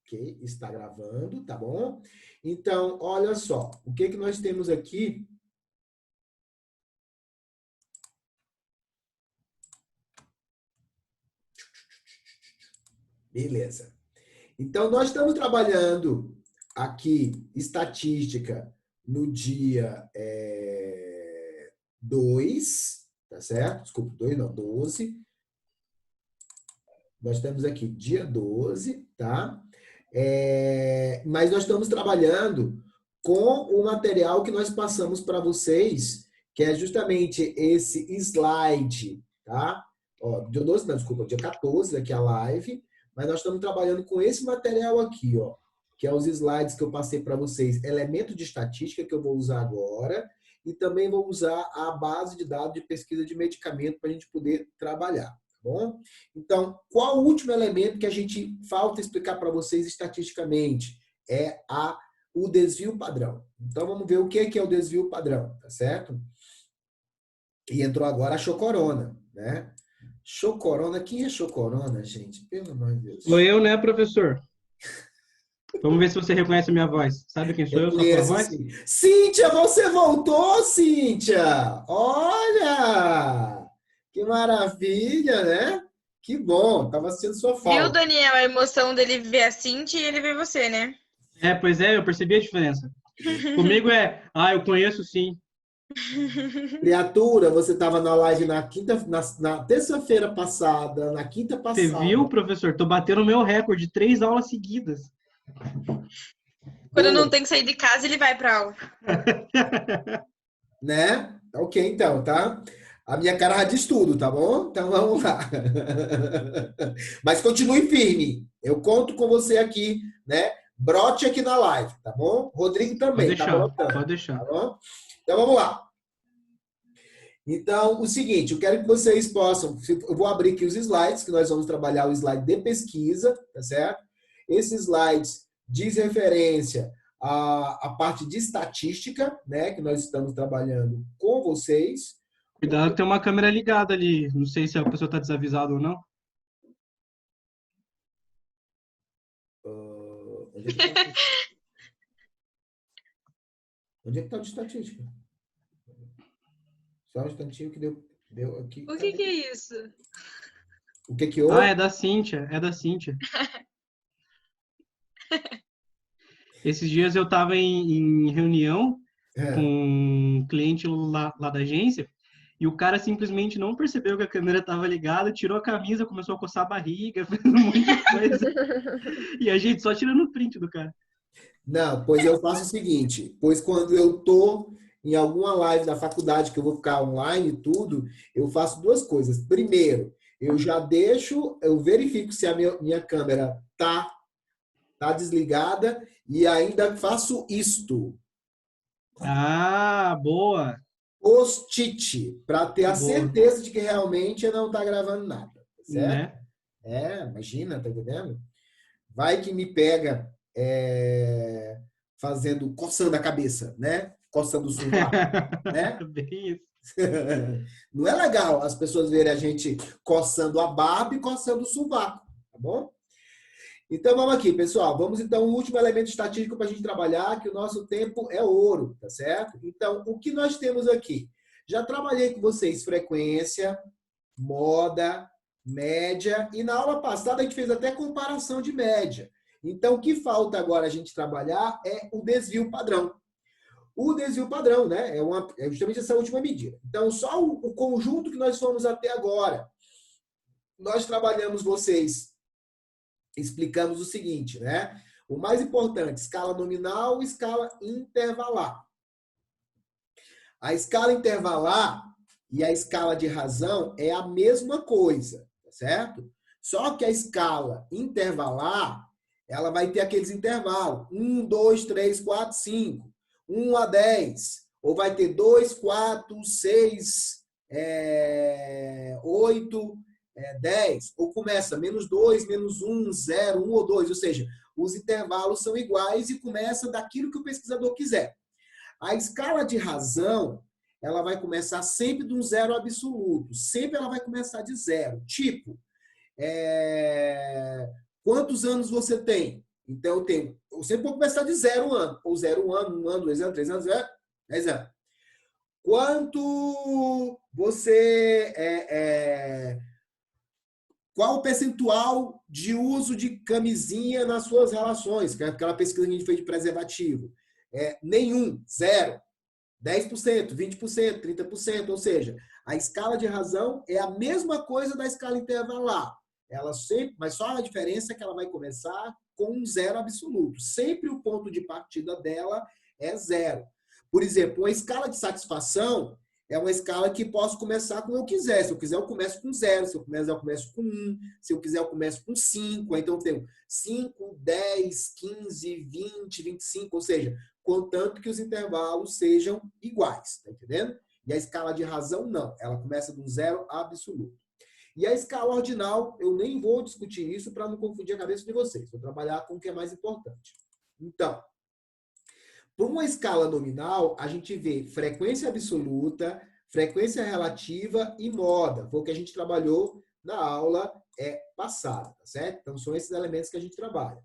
Ok, está gravando, tá bom? Então, olha só, o que que nós temos aqui? Beleza. Então, nós estamos trabalhando aqui estatística no dia 2, tá certo? Desculpa, 2 não, 12. Nós estamos aqui dia 12, tá? Mas nós estamos trabalhando com o material que nós passamos para vocês, que é justamente esse slide, tá? Ó, dia 12, não, desculpa, dia 14 aqui a live, mas nós estamos trabalhando com esse material aqui, ó, que é os slides que eu passei para vocês, elemento de estatística que eu vou usar agora, e também vou usar a base de dados de pesquisa de medicamento para a gente poder trabalhar, tá bom? Então, qual o último elemento que a gente falta explicar para vocês estatisticamente? É o desvio padrão. Então, vamos ver o que é o desvio padrão, tá certo? E entrou agora a chocorona, né? Chocorona, quem é chocorona, gente? Pelo amor de Deus. Sou eu, né, professor? Vamos ver se você reconhece a minha voz. Sabe quem sou Eu eu, só pela conheço, voz? sim. Cíntia, você voltou, Cíntia! Olha! Que maravilha, né? Que bom, estava sentindo sua Viu, falta. Daniel, a emoção dele ver a Cintia e ele ver você, né? Pois é, eu percebi a diferença. Comigo eu conheço sim. Criatura, você estava na live na terça-feira passada, na quinta Você viu, passada. professor? Tô batendo o meu recorde, 3 aulas seguidas. Quando Pô, não tem que sair de casa, ele vai pra aula. né? Ok, então, tá? A minha cara já diz tudo, tá bom? Então vamos lá. Mas continue firme. Eu conto com você aqui, né? Brote aqui na live, tá bom? Rodrigo Pode também, tá deixar, brotando, pode deixar. tá bom? Então vamos lá. Então, o seguinte, eu quero que vocês possam. Eu vou abrir aqui os slides, que nós vamos trabalhar o slide de pesquisa, tá certo? Esses slides diz referência à parte de estatística, né? Que nós estamos trabalhando com vocês. Cuidado, tem uma câmera ligada ali. Não sei se a pessoa está desavisada ou não. Onde é que está? Onde é que está de estatística? Só um instantinho que deu aqui. O que Cadê? é isso? O que que houve? É da Cíntia, é da Cíntia. Esses dias eu estava em reunião com É. um cliente lá da agência e o cara simplesmente não percebeu que a câmera estava ligada, tirou a camisa, começou a coçar a barriga, fez um monte de coisa. E a gente só tirando print do cara. Não, pois eu faço o seguinte, pois quando eu tô em alguma live da faculdade que eu vou ficar online e tudo, eu faço duas coisas. Primeiro, eu verifico se a minha câmera tá desligada e ainda faço isto, Ah, boa! post-it, para ter a Boa, certeza de que realmente não tá gravando nada, tá certo? né? Imagina, tá entendendo? Vai que me pega coçando a cabeça, né? Coçando o sovaco, né? Bem isso. Não é legal as pessoas verem a gente coçando a barba e coçando o sovaco, tá bom? Então vamos aqui, pessoal. Vamos então ao último elemento estatístico para a gente trabalhar, que o nosso tempo é ouro, tá certo? Então, o que nós temos aqui? Já trabalhei com vocês frequência, moda, média, e na aula passada a gente fez até comparação de média. Então, o que falta agora a gente trabalhar é o desvio padrão. O desvio padrão, né? É justamente essa última medida. Então, só o conjunto que nós fomos até agora. Nós trabalhamos vocês, explicamos o seguinte, né? O mais importante, escala nominal e escala intervalar. A escala intervalar e a escala de razão é a mesma coisa, tá certo? Só que a escala intervalar, ela vai ter aqueles intervalos. 1, 2, 3, 4, 5. 1 a 10. Ou vai ter 2, 4, 6, 8, 10. Ou começa menos 2, menos 1, 0, 1 ou 2. Ou seja, os intervalos são iguais e começa daquilo que o pesquisador quiser. A escala de razão, ela vai começar sempre de um zero absoluto. Sempre ela vai começar de zero. Tipo, quantos anos você tem? Então, eu sempre vou começar de 0 ano, ou 0 ano, 1 ano, 2 anos, 3 anos, 10 anos. Quanto você qual o percentual de uso de camisinha nas suas relações? Que é aquela pesquisa que a gente fez de preservativo. Nenhum, zero. 10%, 20%, 30%. Ou seja, a escala de razão é a mesma coisa da escala intervalar. Ela sempre, mas só a diferença é que ela vai começar com um zero absoluto. Sempre o ponto de partida dela é zero. Por exemplo, uma escala de satisfação é uma escala que posso começar como eu quiser. Se eu quiser, eu começo com 0. Se eu quiser, eu começo com 1. Se eu quiser, eu começo com 5. Então, eu tenho 5, 10, 15, 20, 25. Ou seja, contanto que os intervalos sejam iguais. Tá entendendo? E a escala de razão, não. Ela começa de um zero absoluto. E a escala ordinal, eu nem vou discutir isso para não confundir a cabeça de vocês. Vou trabalhar com o que é mais importante. Então, por uma escala nominal, a gente vê frequência absoluta, frequência relativa e moda. Foi o que a gente trabalhou na aula passada, tá certo? Então, são esses elementos que a gente trabalha.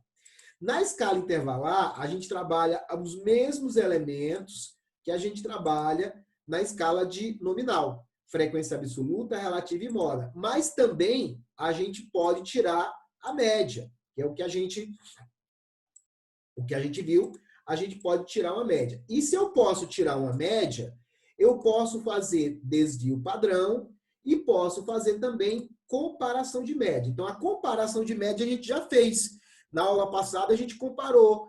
Na escala intervalar, a gente trabalha os mesmos elementos que a gente trabalha na escala de nominal. Frequência absoluta, relativa e moda. Mas também a gente pode tirar a média, que é o que a gente viu. A gente pode tirar uma média. E se eu posso tirar uma média, eu posso fazer desvio padrão e posso fazer também comparação de média. Então, a comparação de média a gente já fez. Na aula passada, a gente comparou.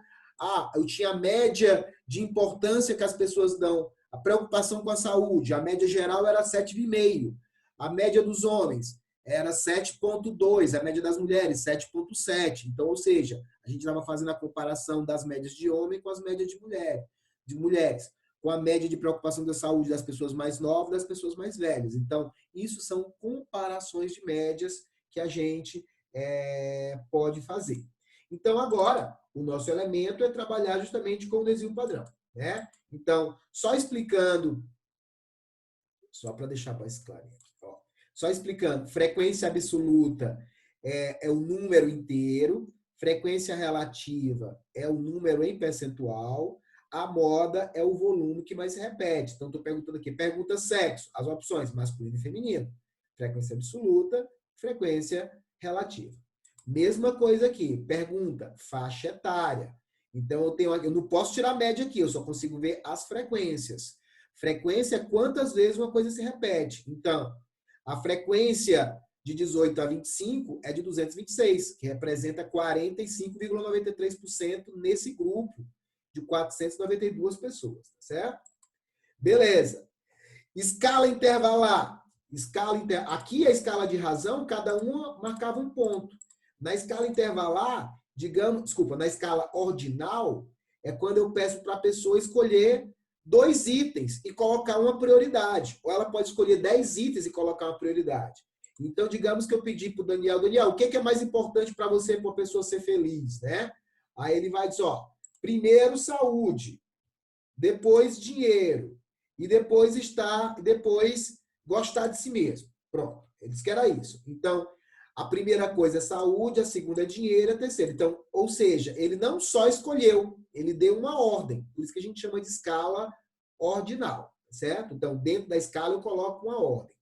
Eu tinha a média de importância que as pessoas dão, a preocupação com a saúde. A média geral era 7,5. A média dos homens era 7,2. A média das mulheres, 7,7. Então, ou seja, a gente estava fazendo a comparação das médias de homem com as médias de mulheres, com a média de preocupação da saúde das pessoas mais novas e das pessoas mais velhas. Então, isso são comparações de médias que a gente pode fazer. Então, agora, o nosso elemento é trabalhar justamente com o desvio padrão, né? Então, só explicando, só para deixar mais claro, só explicando, frequência absoluta é o número inteiro, frequência relativa é o número em percentual, a moda é o volume que mais se repete. Então, estou perguntando aqui, pergunta sexo, as opções masculino e feminino, frequência absoluta, frequência relativa. Mesma coisa aqui, pergunta, faixa etária. Então, eu não posso tirar a média aqui, eu só consigo ver as frequências. Frequência é quantas vezes uma coisa se repete. Então, a frequência de 18 a 25 é de 226, que representa 45,93% nesse grupo de 492 pessoas, tá certo? Beleza. Escala intervalar. Aqui a escala de razão, cada uma marcava um ponto. Na escala intervalar, na escala ordinal, é quando eu peço para a pessoa escolher 2 itens e colocar uma prioridade. Ou ela pode escolher 10 itens e colocar uma prioridade. Então, digamos que eu pedi para o Daniel, o que é mais importante para você, para a pessoa ser feliz, né? Aí ele vai dizer, primeiro saúde, depois dinheiro, e depois gostar de si mesmo. Pronto, ele disse que era isso. Então, a primeira coisa é saúde, a segunda é dinheiro, a terceira. Então, ou seja, ele não só escolheu, ele deu uma ordem. Por isso que a gente chama de escala ordinal, certo? Então, dentro da escala eu coloco uma ordem.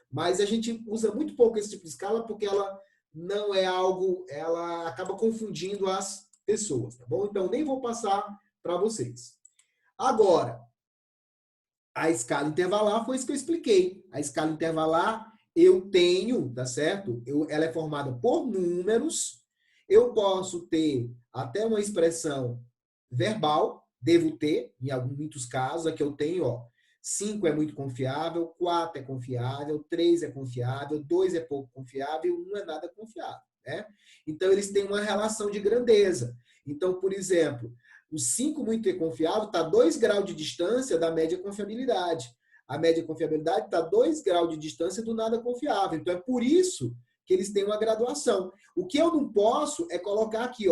Mas a gente usa muito pouco esse tipo de escala porque ela não é algo, ela acaba confundindo as pessoas, tá bom? Então, nem vou passar para vocês. Agora, a escala intervalar foi isso que eu expliquei. A escala intervalar, eu tenho, tá certo? Ela é formada por números. Eu posso ter até uma expressão verbal, devo ter, em muitos casos. Aqui eu tenho, 5 é muito confiável, 4 é confiável, 3 é confiável, 2 é pouco confiável, 1 é nada confiável, né? Então, eles têm uma relação de grandeza. Então, por exemplo, o 5 muito confiável está a 2 graus de distância da média confiabilidade. A média confiabilidade está a 2 graus de distância do nada confiável. Então, é por isso que eles têm uma graduação. O que eu não posso é colocar aqui,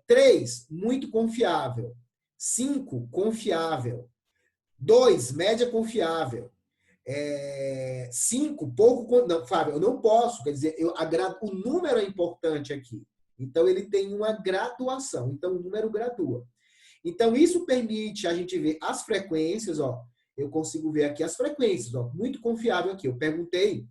3, muito confiável. 5, confiável. 2, média confiável. 5, pouco... Não, Fábio, eu não posso. Quer dizer, o número é importante aqui. Então, ele tem uma graduação. Então, o número gradua. Então, isso permite a gente ver as frequências, ó. Eu consigo ver aqui as frequências, ó. Muito confiável aqui. Eu perguntei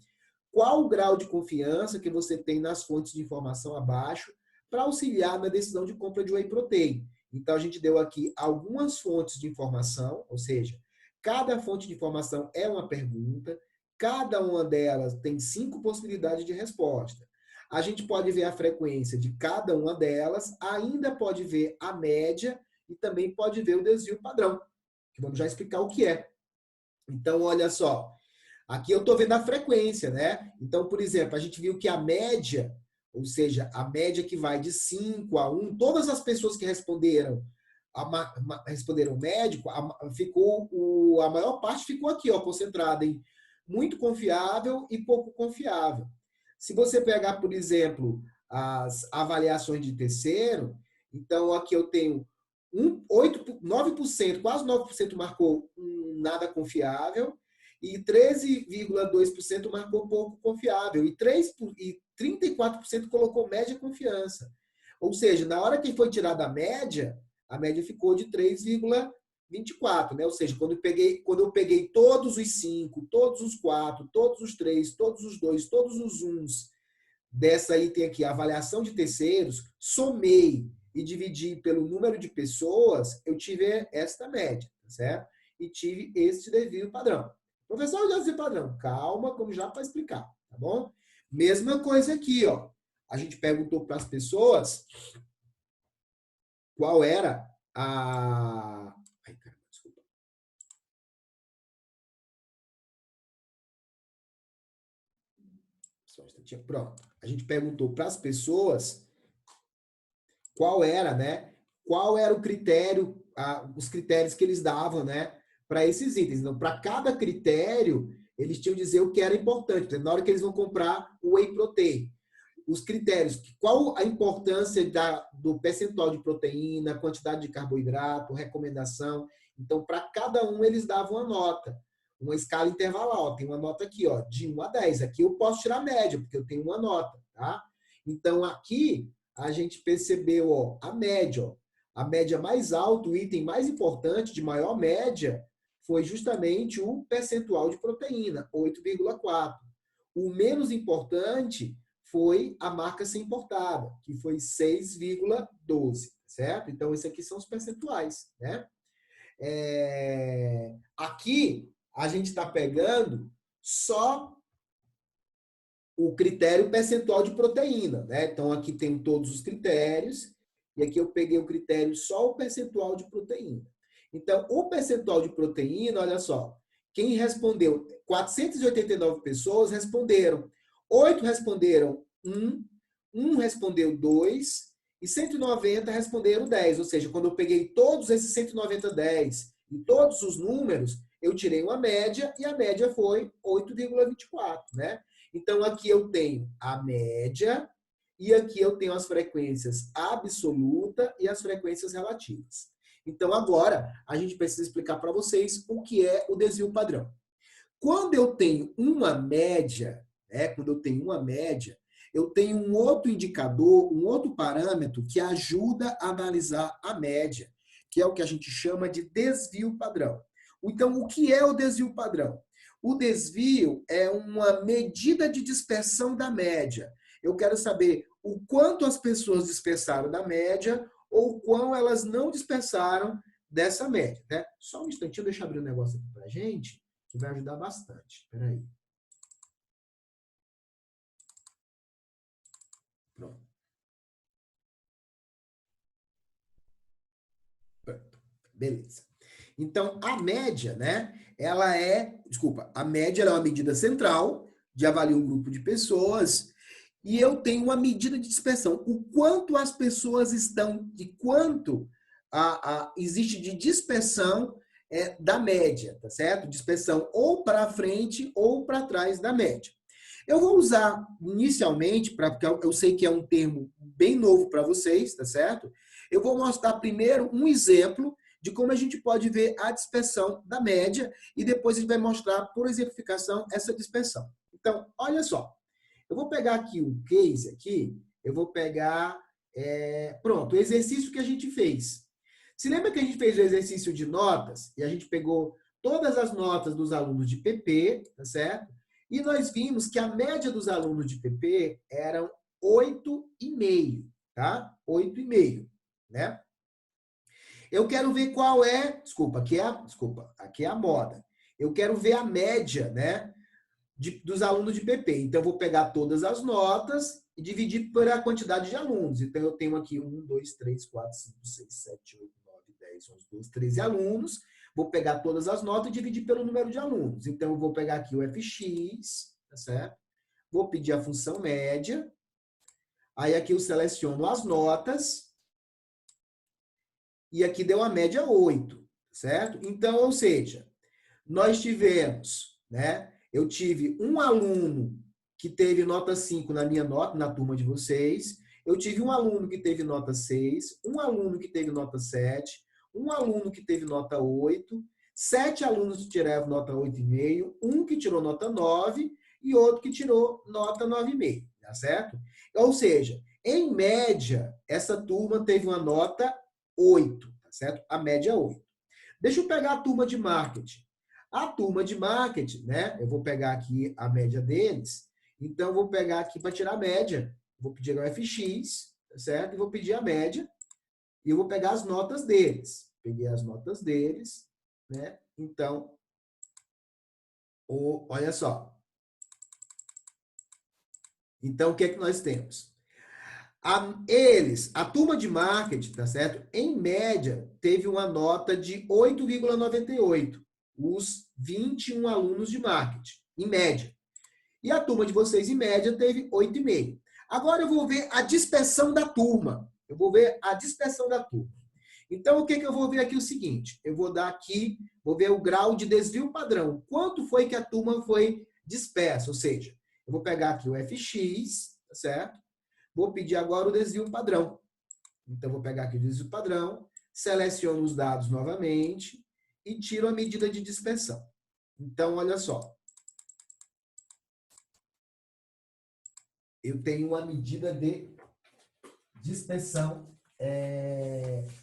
qual o grau de confiança que você tem nas fontes de informação abaixo para auxiliar na decisão de compra de whey protein. Então, a gente deu aqui algumas fontes de informação, ou seja, cada fonte de informação é uma pergunta, cada uma delas tem 5 possibilidades de resposta. A gente pode ver a frequência de cada uma delas, ainda pode ver a média e também pode ver o desvio padrão, que vamos já explicar o que é. Então, olha só, aqui eu estou vendo a frequência, né? Então, por exemplo, a gente viu que a média, ou seja, a média que vai de 5 a 1, todas as pessoas que responderam médico, a maior parte ficou aqui, ó, concentrada em muito confiável e pouco confiável. Se você pegar, por exemplo, as avaliações de terceiro, então aqui eu tenho 9%, quase 9% marcou nada confiável e 13,2% marcou pouco confiável e 34% colocou média confiança. Ou seja, na hora que foi tirada a média ficou de 3,24, né? Ou seja, quando eu peguei todos os 5, todos os 4, todos os 3, todos os 2, todos os 1 dessa aí tem aqui a avaliação de terceiros, somei e dividi pelo número de pessoas, eu tive esta média, certo? E tive esse desvio padrão. Professor, o desvio padrão, calma, como já para explicar, tá bom? Mesma coisa aqui, ó. A gente perguntou para as pessoas qual era a... Ai, caramba, desculpa. Só um instantinho. Pronto. A gente perguntou para as pessoas qual era, né? Qual era o critério, os critérios que eles davam, né? Para esses itens. Então, para cada critério, eles tinham que dizer o que era importante. Na hora que eles vão comprar o whey protein. Os critérios, qual a importância do percentual de proteína, quantidade de carboidrato, recomendação. Então, para cada um, eles davam uma nota, uma escala intervalal. Tem uma nota aqui, ó, de 1 a 10. Aqui eu posso tirar a média, porque eu tenho uma nota, tá? Então, aqui a gente percebeu, ó, a média. Ó. A média mais alta, o item mais importante, de maior média, foi justamente o percentual de proteína, 8,4. O menos importante foi a marca sem importada, que foi 6,12, certo? Então, esses aqui são os percentuais, né? Aqui, a gente está pegando só o critério percentual de proteína, né? Então, aqui tem todos os critérios, e aqui eu peguei o critério só o percentual de proteína. Então, o percentual de proteína, olha só, quem respondeu, 489 pessoas responderam, 8 responderam 1 respondeu 2 e 190 responderam 10. Ou seja, quando eu peguei todos esses 190, 10 e todos os números, eu tirei uma média e a média foi 8,24, né? Então, aqui eu tenho a média e aqui eu tenho as frequências absoluta e as frequências relativas. Então, agora, a gente precisa explicar para vocês o que é o desvio padrão. Quando eu tenho uma média, né, eu tenho um outro indicador, um outro parâmetro que ajuda a analisar a média, que é o que a gente chama de desvio padrão. Então, o que é o desvio padrão? O desvio é uma medida de dispersão da média. Eu quero saber o quanto as pessoas dispersaram da média ou quão elas não dispersaram dessa média, né? Só um instantinho, deixa eu abrir um negócio aqui pra gente, que vai ajudar bastante. Espera aí. Pronto. Beleza. Então, a média, né? A média é uma medida central de avaliar um grupo de pessoas e eu tenho uma medida de dispersão. O quanto as pessoas estão, de quanto existe de dispersão da média, tá certo? Dispersão ou para frente ou para trás da média. Eu vou usar inicialmente, porque eu sei que é um termo bem novo para vocês, tá certo? Eu vou mostrar primeiro um exemplo de como a gente pode ver a dispersão da média e depois a gente vai mostrar, por exemplificação, essa dispersão. Então, olha só. Eu vou pegar aqui um case aqui, eu vou pegar Pronto, o exercício que a gente fez. Se lembra que a gente fez o exercício de notas e a gente pegou todas as notas dos alunos de PP, tá certo? E nós vimos que a média dos alunos de PP eram 8,5, tá? 8,5, né? Eu quero ver qual é... aqui é a moda. Eu quero ver a média, né, dos alunos de PP. Então, eu vou pegar todas as notas e dividir pela quantidade de alunos. Então, eu tenho aqui 1, 2, 3, 4, 5, 6, 7, 8, 9, 10, 11, 12, 13 alunos. Vou pegar todas as notas e dividir pelo número de alunos. Então, eu vou pegar aqui o fx, tá certo? Vou pedir a função média. Aí, aqui eu seleciono as notas. E aqui deu a média 8, certo? Então, ou seja, nós tivemos, né? Eu tive um aluno que teve nota 5 na turma de vocês. Eu tive um aluno que teve nota 6, um aluno que teve nota 7, um aluno que teve nota 8, 7 alunos que tiraram nota 8,5, um que tirou nota 9 e outro que tirou nota 9,5, tá certo? Ou seja, em média, essa turma teve uma nota 8, tá certo? A média é 8. Deixa eu pegar a turma de marketing. A turma de marketing, né? Eu vou pegar aqui a média deles. Então, eu vou pegar aqui para tirar a média. Vou pedir o fx, tá certo? E vou pedir a média. E eu vou pegar as notas deles. Peguei as notas deles, né? Então, olha só. Então, o que é que nós temos? A turma de marketing, tá certo? Em média, teve uma nota de 8,98. Os 21 alunos de marketing, em média. E a turma de vocês, em média, teve 8,5. Agora eu vou ver a dispersão da turma. Eu vou ver a dispersão da turma. Então, o que eu vou ver aqui é o seguinte. Eu vou dar aqui, vou ver o grau de desvio padrão. Quanto foi que a turma foi dispersa? Ou seja, eu vou pegar aqui o fx, tá certo? Vou pedir agora o desvio padrão. Então, vou pegar aqui o desvio padrão, seleciono os dados novamente e tiro a medida de dispersão. Então, olha só. Eu tenho uma medida de dispersão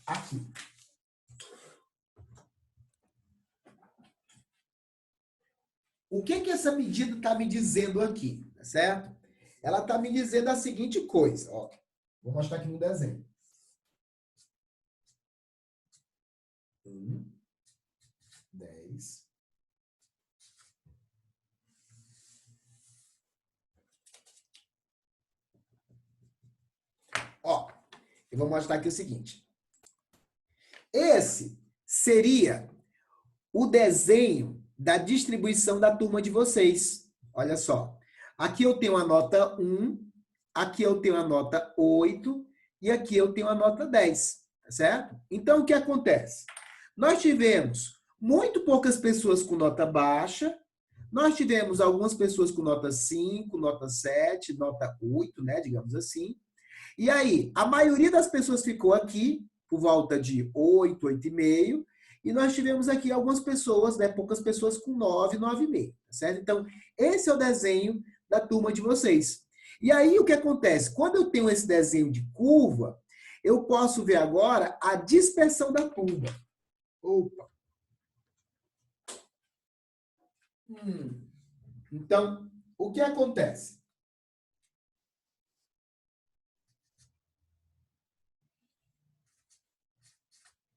aqui. O que essa medida está me dizendo aqui, tá certo? Ela está me dizendo a seguinte coisa, ó. Vou mostrar aqui no desenho. 1, 10. Ó, eu vou mostrar aqui o seguinte. Esse seria o desenho da distribuição da turma de vocês. Olha só. Aqui eu tenho a nota 1, aqui eu tenho a nota 8 e aqui eu tenho a nota 10, tá certo? Então, o que acontece? Nós tivemos muito poucas pessoas com nota baixa, nós tivemos algumas pessoas com nota 5, nota 7, nota 8, né, digamos assim. E aí, a maioria das pessoas ficou aqui, por volta de 8, 8,5, e nós tivemos aqui algumas pessoas, né, poucas pessoas com 9, 9,5, tá certo? Então, esse é o desenho da turma de vocês. E aí, o que acontece? Quando eu tenho esse desenho de curva, eu posso ver agora a dispersão da turma. Opa! Então, o que acontece?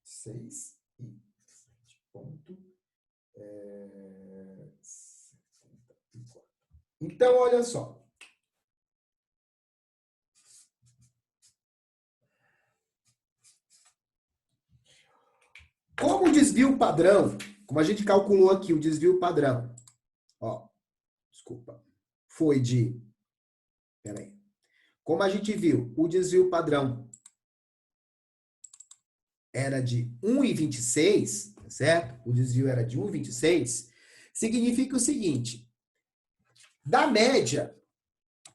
Seis e 7,74. Então, olha só. Como o desvio padrão, como a gente calculou aqui o desvio padrão, ó, desculpa, foi de, peraí, como a gente viu, o desvio padrão era de 1,26, certo? O desvio era de 1,26, significa o seguinte, da média,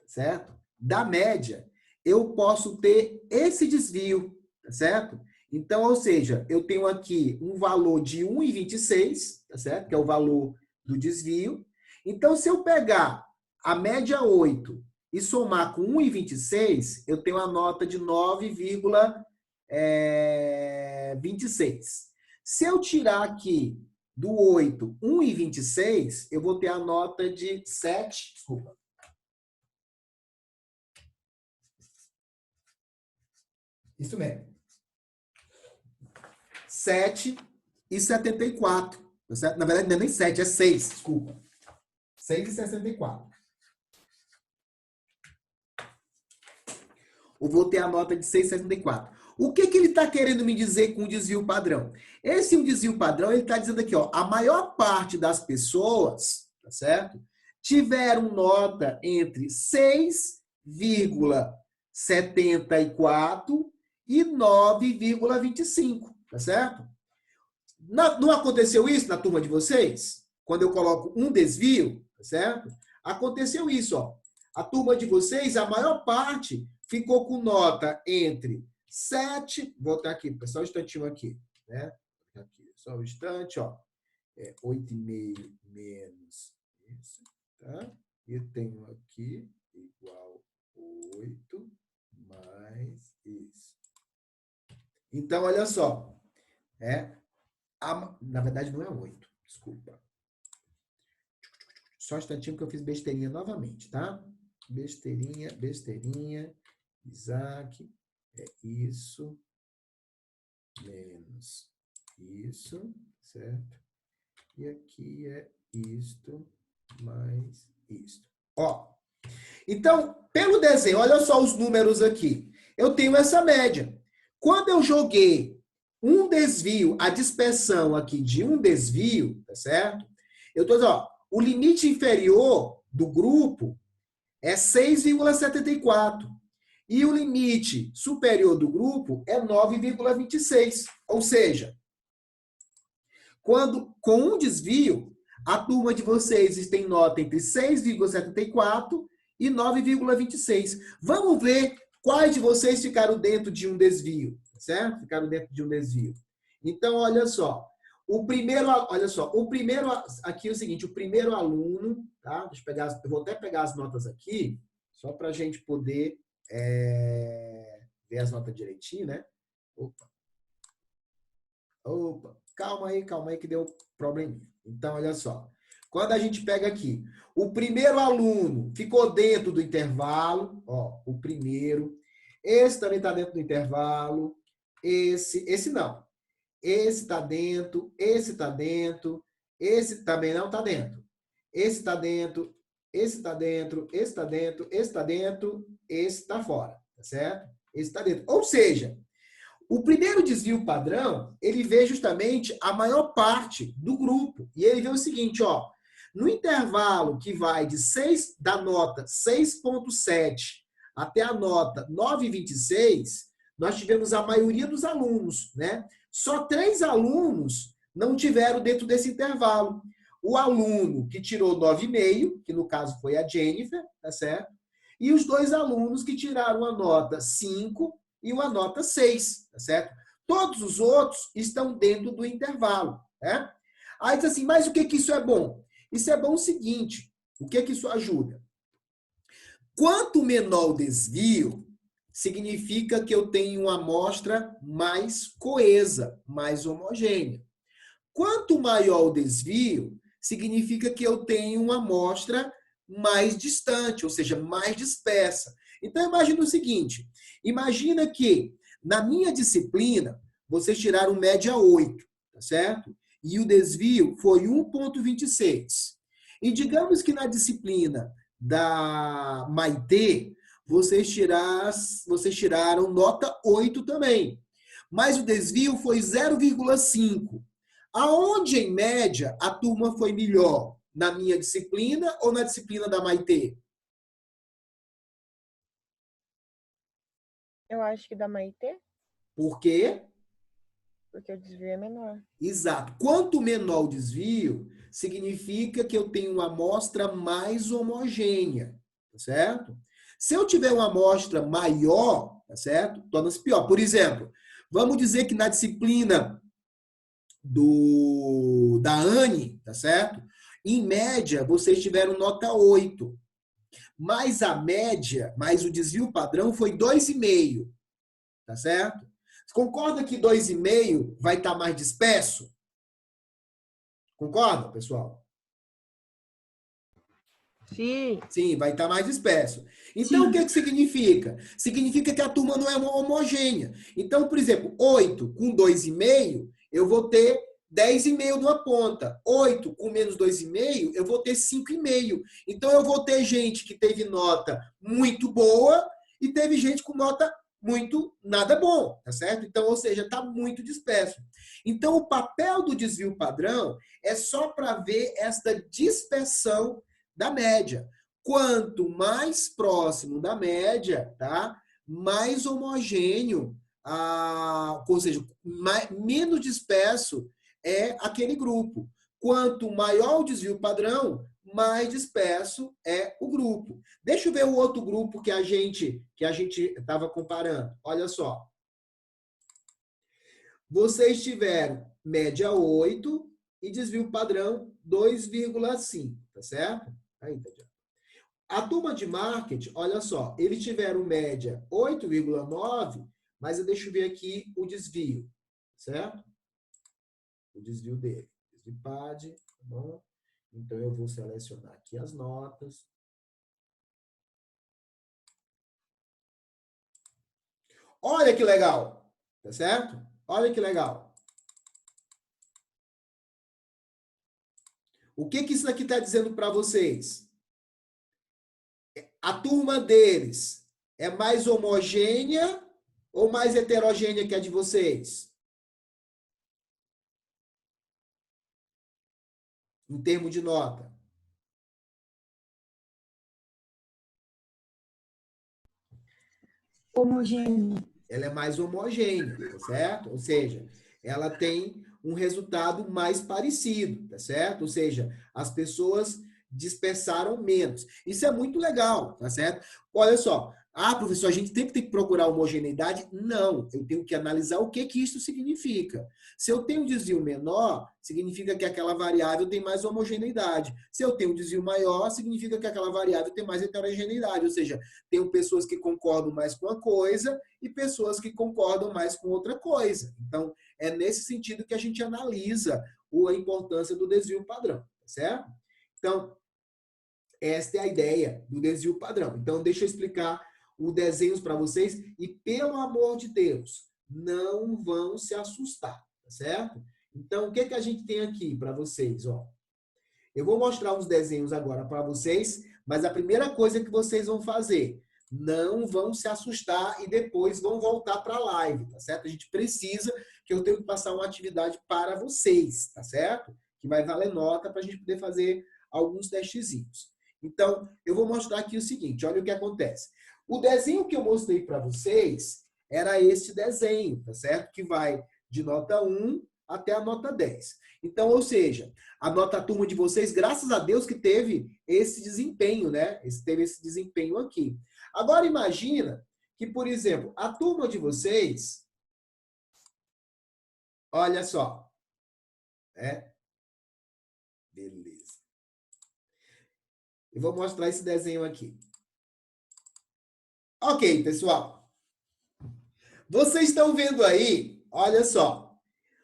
certo? Da média, eu posso ter esse desvio, certo? Então, ou seja, eu tenho aqui um valor de 1,26, tá certo? Que é o valor do desvio. Então, se eu pegar a média 8 e somar com 1,26, eu tenho a nota de 9,26. Se eu tirar aqui do 8, 1,26, eu vou ter a nota de 7, desculpa. Isso mesmo. 7,74. Na verdade, não é nem 7, é 6, desculpa. 6,64. Eu vou ter a nota de 6,64. O que ele está querendo me dizer com o desvio padrão? Esse desvio padrão, ele está dizendo aqui, ó, a maior parte das pessoas, tá certo? Tiveram nota entre 6,74 e 9,25, tá certo? Não aconteceu isso na turma de vocês? Quando eu coloco um desvio, tá certo? Aconteceu isso, ó. A turma de vocês, a maior parte ficou com nota entre 7, vou botar aqui, só um instantinho aqui, né? Aqui, só um instante, ó. 8,5 menos isso, tá? E tenho aqui igual 8 mais isso. Então, olha só. Na verdade, não é 8, desculpa. Só um instantinho que eu fiz besteirinha novamente, tá? Besteirinha, Isaac, é isso, menos isso, certo? E aqui é isto, mais isto. Ó, então, pelo desenho, olha só os números aqui. Eu tenho essa média. Quando eu joguei um desvio, a dispersão aqui de um desvio, tá certo? Eu tô dizendo, ó, o limite inferior do grupo é 6,74. E o limite superior do grupo é 9,26. Ou seja, com um desvio, a turma de vocês tem nota entre 6,74 e 9,26. Vamos ver quais de vocês ficaram dentro de um desvio, certo? Ficaram dentro de um desvio. Então, olha só. Aqui é o seguinte, o primeiro aluno, tá? Deixa eu pegar, eu vou até pegar as notas aqui, só para a gente poder ver as notas direitinho, né? Opa, calma aí que deu probleminha. Então, olha só. Quando a gente pega aqui, o primeiro aluno ficou dentro do intervalo, ó, o primeiro. Esse também está dentro do intervalo. Esse não. Esse está dentro, esse está dentro, esse também não está dentro. Esse está dentro, esse está dentro, esse está dentro, esse está dentro, esse está fora, tá certo? Esse está dentro. Ou seja, o primeiro desvio padrão, ele vê justamente a maior parte do grupo. E ele vê o seguinte, ó, no intervalo que vai da nota 6,7 até a nota 9,26, nós tivemos a maioria dos alunos, né? Só 3 alunos não tiveram dentro desse intervalo. O aluno que tirou 9,5, que no caso foi a Jennifer, tá certo? E os 2 alunos que tiraram a nota 5 e uma nota 6, tá certo? Todos os outros estão dentro do intervalo, né? Aí diz assim, mas o que isso é bom? Isso é bom o seguinte, o que isso ajuda? Quanto menor o desvio, significa que eu tenho uma amostra mais coesa, mais homogênea. Quanto maior o desvio, significa que eu tenho uma amostra mais distante, ou seja, mais dispersa. Então, imagina o seguinte, imagina que na minha disciplina, vocês tiraram média 8, tá certo? E o desvio foi 1,26. E digamos que na disciplina da Maitê, vocês tiraram nota 8 também. Mas o desvio foi 0,5. Aonde, em média, a turma foi melhor? Na minha disciplina ou na disciplina da Maitê? Eu acho que da Maitê. Por quê? Porque o desvio é menor. Exato. Quanto menor o desvio, significa que eu tenho uma amostra mais homogênea, tá certo? Se eu tiver uma amostra maior, tá certo? Torna-se pior. Por exemplo, vamos dizer que na disciplina da Anne, tá certo? Em média, vocês tiveram nota 8. Mas a média, mais o desvio padrão foi 2,5. Tá certo? Você concorda que 2,5 vai estar mais disperso? Concorda, pessoal? Sim. Sim, vai estar mais disperso. Então, o que que significa? Significa que a turma não é homogênea. Então, por exemplo, 8 com 2,5, eu vou ter 10,5 numa ponta. 8 com menos 2,5, eu vou ter 5,5. Então, eu vou ter gente que teve nota muito boa e teve gente com nota muito nada bom, tá certo? Então, ou seja, está muito disperso. Então, o papel do desvio padrão é só para ver esta dispersão da média. Quanto mais próximo da média, tá? Mais homogêneo, ou seja, menos disperso é aquele grupo. Quanto maior o desvio padrão, mais disperso é o grupo. Deixa eu ver o outro grupo que a gente estava comparando. Olha só. Vocês tiveram média 8 e desvio padrão 2,5, tá certo? Aí, Tatiana. A turma de marketing, olha só, eles tiveram média 8,9, mas deixa eu ver aqui o desvio, certo? O desvio dele. Desvio PAD, tá bom? Então, eu vou selecionar aqui as notas. Olha que legal, tá certo? Olha que legal. O que que isso aqui está dizendo para vocês? A turma deles é mais homogênea ou mais heterogênea que a de vocês? Em termos de nota. Homogêneo. Ela é mais homogênea, tá certo? Ou seja, ela tem um resultado mais parecido, tá certo? Ou seja, as pessoas dispersaram menos. Isso é muito legal, tá certo? Olha só, professor, a gente sempre tem que procurar homogeneidade? Não, eu tenho que analisar o que que isso significa. Se eu tenho um desvio menor, significa que aquela variável tem mais homogeneidade. Se eu tenho um desvio maior, significa que aquela variável tem mais heterogeneidade. Ou seja, tenho pessoas que concordam mais com uma coisa e pessoas que concordam mais com outra coisa. Então, é nesse sentido que a gente analisa a importância do desvio padrão, certo? Então, esta é a ideia do desvio padrão. Então, deixa eu explicar os desenhos para vocês e, pelo amor de Deus, não vão se assustar, tá certo? Então, o que que a gente tem aqui para vocês? Ó, eu vou mostrar uns desenhos agora para vocês, mas a primeira coisa que vocês vão fazer, não vão se assustar e depois vão voltar para a live, tá certo? A gente precisa que eu tenho que passar uma atividade para vocês, tá certo? Que vai valer nota para a gente poder fazer alguns testezinhos. Então, eu vou mostrar aqui o seguinte, olha o que acontece. O desenho que eu mostrei para vocês era esse desenho, tá certo? Que vai de nota 1 até a nota 10. Então, ou seja, a nota turma de vocês, graças a Deus que teve esse desempenho, né? Teve esse desempenho aqui. Agora, imagina que, por exemplo, a turma de vocês, olha só, beleza. Eu vou mostrar esse desenho aqui. Ok, pessoal. Vocês estão vendo aí, olha só.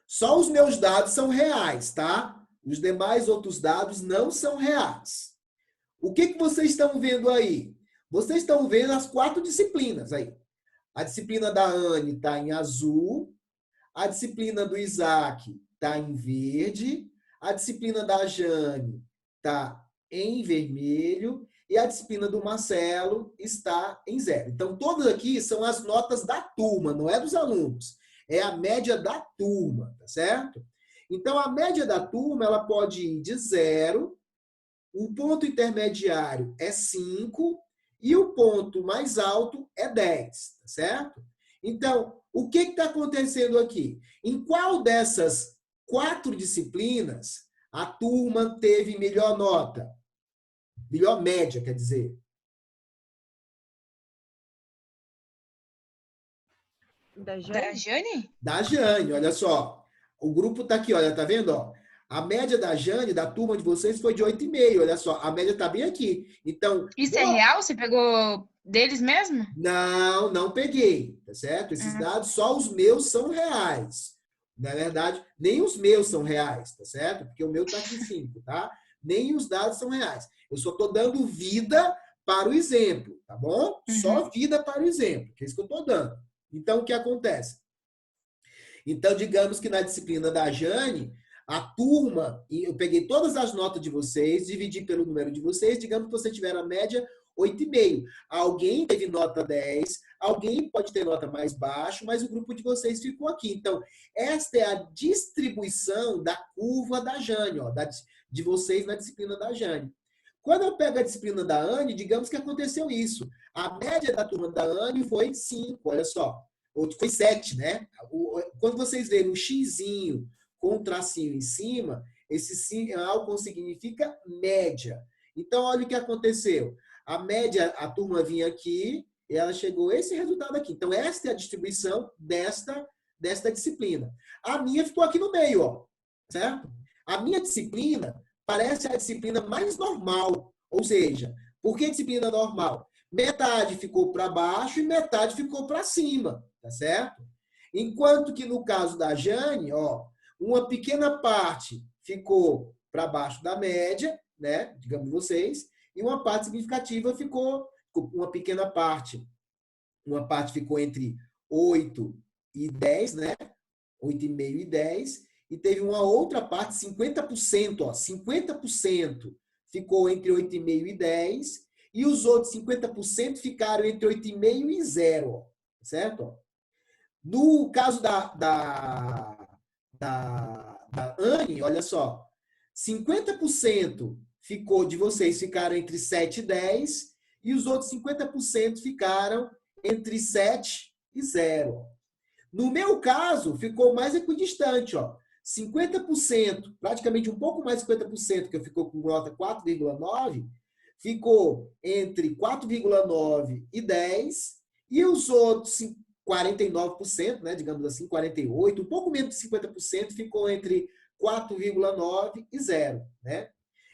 Só os meus dados são reais, tá? Os demais outros dados não são reais. O que que vocês estão vendo aí? Vocês estão vendo as 4 disciplinas aí. A disciplina da Anne está em azul. A disciplina do Isaac está em verde. A disciplina da Jane está em vermelho. E a disciplina do Marcelo está em 0. Então, todas aqui são as notas da turma, não é dos alunos. É a média da turma, tá certo? Então, a média da turma, ela pode ir de 0, o ponto intermediário é 5 e o ponto mais alto é 10, tá certo? Então, o que está acontecendo aqui? Em qual dessas 4 disciplinas a turma teve melhor nota? Melhor média, quer dizer. Da Da Jane? Jane? Da Jane, olha só. O grupo está aqui, olha, tá vendo? Ó? A média da Jane, da turma de vocês, foi de 8,5. Olha só, a média está bem aqui. Então, Isso é real? Você pegou deles mesmo? não peguei, tá certo? Esses dados, só os meus são reais. Na verdade, nem os meus são reais, tá certo? Porque o meu está aqui 5, tá? Nem os dados são reais. Eu só estou dando vida para o exemplo, tá bom? Só vida para o exemplo, que é isso que eu estou dando. Então, o que acontece? Então, digamos que na disciplina da Jane, a turma, eu peguei todas as notas de vocês, dividi pelo número de vocês, digamos que você tiver a média 8,5. Alguém teve nota 10, alguém pode ter nota mais baixa, mas o grupo de vocês ficou aqui. Então, esta é a distribuição da curva da Jane, ó, de vocês na disciplina da Jane. Quando eu pego a disciplina da Anne, digamos que aconteceu isso. A média da turma da Anne foi 5, olha só. Outro foi 7, né? Quando vocês verem um xizinho com um tracinho em cima, esse sinal significa média. Então, olha o que aconteceu. A média, a turma vinha aqui e ela chegou a esse resultado aqui. Então, esta é a distribuição desta disciplina. A minha ficou aqui no meio, ó, certo? A minha disciplina parece a disciplina mais normal. Ou seja, por que disciplina normal? Metade ficou para baixo e metade ficou para cima, tá certo? Enquanto que no caso da Jane, ó, uma pequena parte ficou para baixo da média, né? Digamos vocês, e uma parte significativa ficou, uma pequena parte. Uma parte ficou entre 8 e 10, né? 8,5 e 10. E teve uma outra parte, 50%, ó, 50% ficou entre 8,5 e 10. E os outros 50% ficaram entre 8,5 e 0, ó, certo? No caso da Anne, olha só, 50% ficou de vocês ficaram entre 7 e 10 e os outros 50% ficaram entre 7 e 0. No meu caso, ficou mais equidistante, ó. 50%, praticamente um pouco mais de 50%, que ficou com nota 4,9, ficou entre 4,9 e 10, e os outros 49%, né, digamos assim, 48%, um pouco menos de 50%, ficou entre 4,9 e 0, né?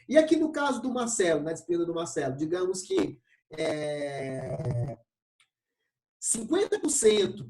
E aqui no caso do Marcelo, na disciplina do Marcelo, digamos que 50%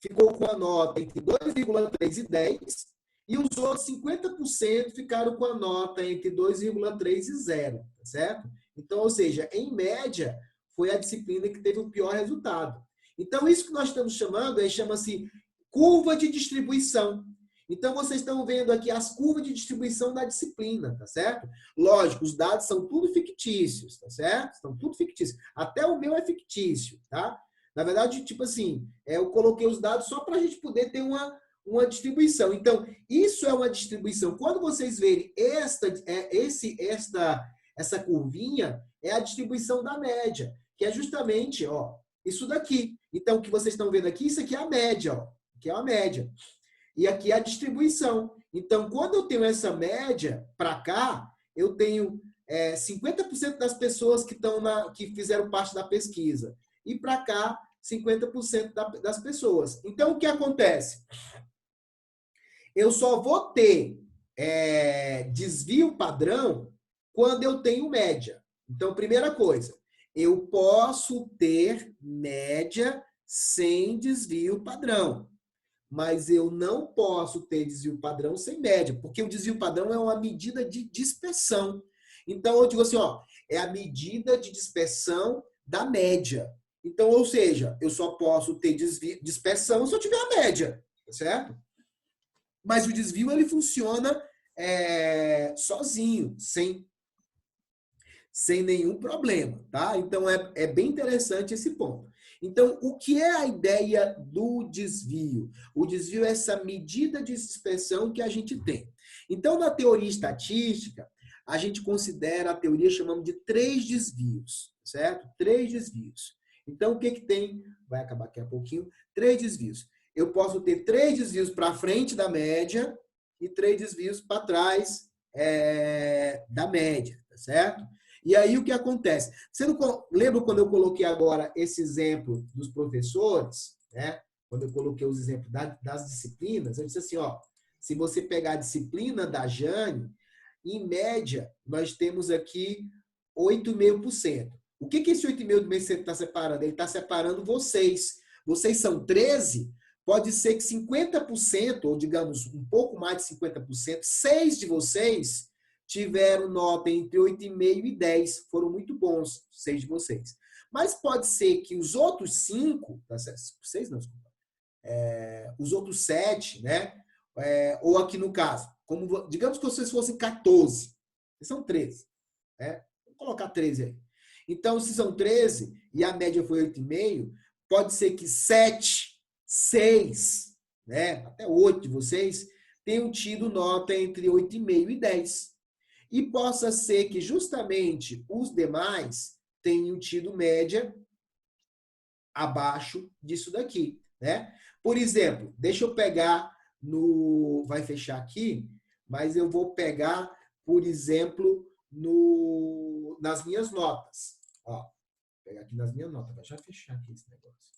ficou com a nota entre 2,3 e 10, e os outros 50% ficaram com a nota entre 2,3 e 0, tá certo? Então, ou seja, em média, foi a disciplina que teve o pior resultado. Então, isso que nós estamos chamando, chama-se curva de distribuição. Então, vocês estão vendo aqui as curvas de distribuição da disciplina, tá certo? Lógico, os dados são tudo fictícios, tá certo? São tudo fictícios. Até o meu é fictício, tá? Na verdade, tipo assim, eu coloquei os dados só para a gente poder ter uma distribuição. Então, isso é uma distribuição. Quando vocês verem essa curvinha, é a distribuição da média, que é justamente, ó, isso daqui. Então, o que vocês estão vendo aqui, isso aqui é a média, ó. Aqui é a média. E aqui é a distribuição. Então, quando eu tenho essa média para cá, eu tenho 50% das pessoas que fizeram parte da pesquisa. E para cá, 50% das pessoas. Então, o que acontece? Eu só vou ter desvio padrão quando eu tenho média. Então, primeira coisa, eu posso ter média sem desvio padrão, mas eu não posso ter desvio padrão sem média, porque o desvio padrão é uma medida de dispersão. Então, eu digo assim, ó, é a medida de dispersão da média. Então, ou seja, eu só posso ter dispersão se eu tiver a média, certo? Mas o desvio, ele funciona sozinho, sem nenhum problema, tá? Então, é bem interessante esse ponto. Então, o que é a ideia do desvio? O desvio é essa medida de dispersão que a gente tem. Então, na teoria estatística, a gente considera a teoria, chamamos de 3 desvios, certo? 3 desvios. Então, o que tem? Vai acabar aqui a pouquinho. 3 desvios. Eu posso ter 3 desvios para frente da média e 3 desvios para trás da média, tá certo? E aí, o que acontece? Você não lembra quando eu coloquei agora esse exemplo dos professores, né? Quando eu coloquei os exemplos das disciplinas, eu disse assim, ó, se você pegar a disciplina da Jane, em média, nós temos aqui 8,5%. O que esse 8,5% está separando? Ele está separando vocês. Vocês são 13, pode ser que 50%, ou digamos um pouco mais de 50%, 6 de vocês tiveram nota entre 8,5 e 10. Foram muito bons, 6 de vocês. Mas pode ser que os outros 5, 6 não, desculpa, os outros 7, né? Ou aqui no caso, digamos que vocês fossem 14, vocês são 13, né? Vou colocar 13 aí. Então, se são 13 e a média foi 8,5, pode ser que 7, 6, né? Até 8 de vocês tenham tido nota entre 8,5 e 10. E possa ser que justamente os demais tenham tido média abaixo disso daqui, né? Por exemplo, deixa eu pegar vai fechar aqui, mas eu vou pegar, por exemplo, nas minhas notas. Ó, vou pegar aqui nas minhas notas, vai já fechar aqui esse negócio.